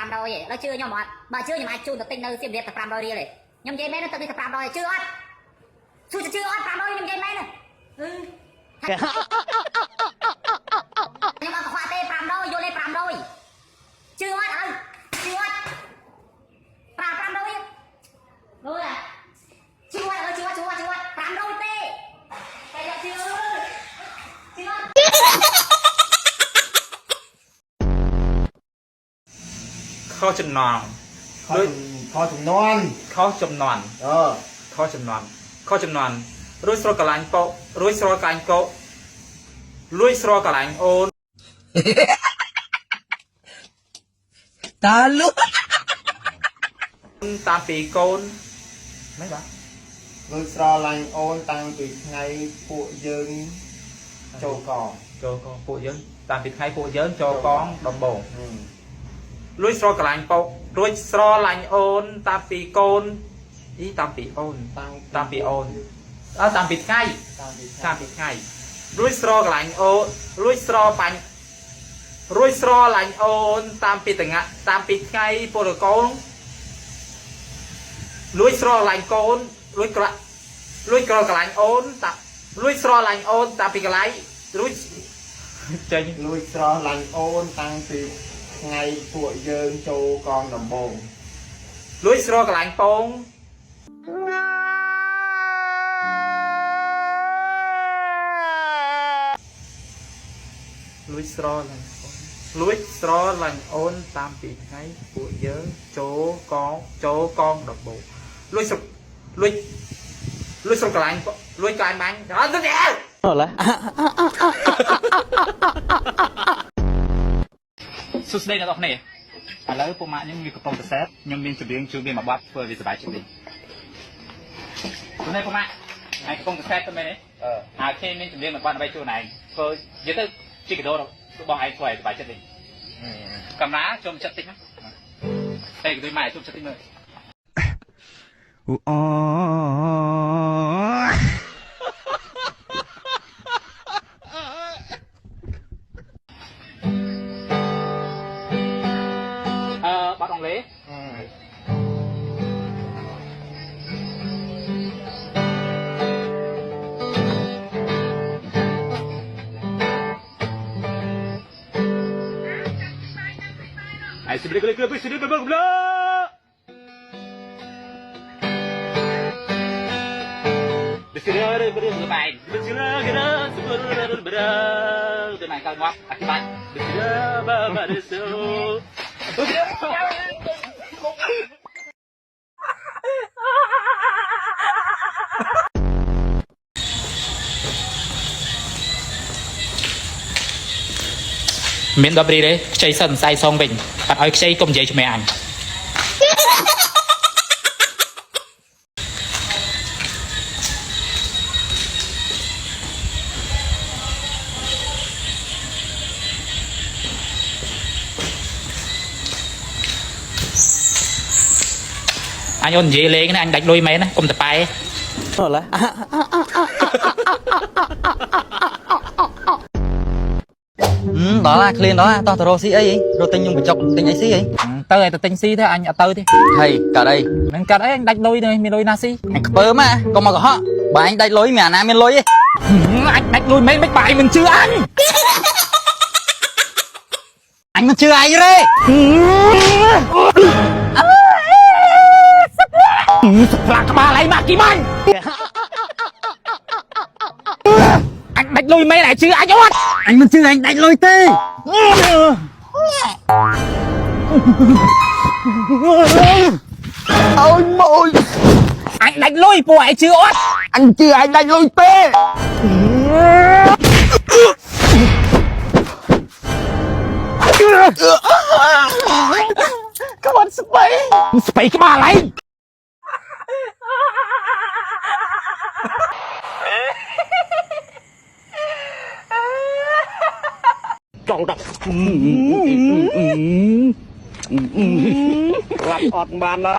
500ឯងដល់ជឿខ្ញុំអត់បើជឿខ្ញុំអាចជូនទៅទិញនៅសៀមរាបតែ500រៀលឯងខ្ញុំនិយាយមែនទៅនេះតែ500ជឿអត់ជឿអត់500ខ្ញុំនិយាយមែនខ្ញុំអត់ខ្វះទេ500យល់ទេ500ជឿអត់ឲ្យជឿអត់500លុយអាជឿអត់500ទេតែយកជឿអត់ខុសចំណងខុសចំនួនរួចស្រកកន្លាញ់ពោរួចស្រកកន្លាញ់កោលួយស្រកកន្លាញ់អូនតាលុតាមពីកូនមិនបាទលួយស្រឡាញ់អូនតាំងពីថ្ងៃពួកយើងចូលកងពួកយើងតាំងពីថ្ងៃពួកយើងចូលកងដំបងលួយស្រកកន្លាញ់ពោរួចស្រឡាញ់អូនតាមពីកូនតាមពីអូនតាមពីអូនតាមពីថ្ងៃរួចស្រកន្លាញ់អូនរួចស្រឡាញ់អូនតាមពីតាមពីថ្ងៃពលកូនលួយស្រឡាញ់កូនលួយក្រកន្លាញ់អូនលួយស្រឡាញ់អូនតាមពីកន្លែងលួយចេញលួយស្រឡាញ់អូនតាំងពីថ្ងៃពួកយើងចូលកងដំបងលួយស្រកន្លាញ់ពងលួយស្រឡាញ់អូនតាមពីថ្ងៃពួកយើងចូលកងដំបងលួយស្រកន្លាញ់លួយកន្លាញ់បាញ់អត់ទេអត់ឡាសួស្តីអ្នកនរគ្នាឥឡូវពុកម៉ាក់ខ្ញុំមានកំពុងតែសេតខ្ញុំមានចម្រៀងជួយមានមួយបទធ្វើវាសប្បាយចិត្តវិញនេះពុកម៉ាក់ឯងកំពុងតែសេតទៅមែនទេហើយខ្ញុំមានចម្រៀងមួយបទដើម្បីជួយឯងធ្វើនិយាយទៅជីកដោរបស់ឯងធ្វើឲ្យសប្បាយចិត្តវិញកាមេរ៉ាចូលចិត្តតិចណាតែគឺម៉ែចូលចិត្តតិចមើលអូបាត់អង់គ្លេសไอ้สิบเล็กๆไปสิบเล็กๆไปบ้างเลยBersinar bermain, bersinar bermain kalau muak akibat bersinar bermain មាន10រីទេខ្ចីសិនស្អែកសងវិញបាត់ឲ្យខ្ចីកុំនិយាយជាមួយអញអញអូននិយាយលេងណាអញដាច់លុយមែនណាកុំតប៉ែអត់ឡាដល់ឡាឃ្លានដល់តោះទៅរកស៊ីអីរកទិញខ្ញុំបញ្ចុកទិញអីស៊ីអីទៅឲ្យទៅទិញស៊ីទេអញអត់ទៅទេហើយកាត់អីមិនកាត់អីអញដាច់លុយទេមានលុយណាស៊ីអញខ្ពើមហ៎កុំមកកុហកបើអញដាច់លុយមានអាណាមានលុយទេអញដាច់លុយមែនមិនបាយមិនជឿអញមិនជឿអញទេស្លាកក្បាលអីមកគីមាញ់អញដាច់លុយមែនឯងជឿអញអត់អញមិនជឿអញដាច់លុយទេអូយម៉ួយអញដាច់លុយពួកឯងជឿអត់អញជឿអញដាច់លុយទេក្បត់ស្បៃក្បាលអីចង់ដាក់ក្លាប់អត់បានឡើ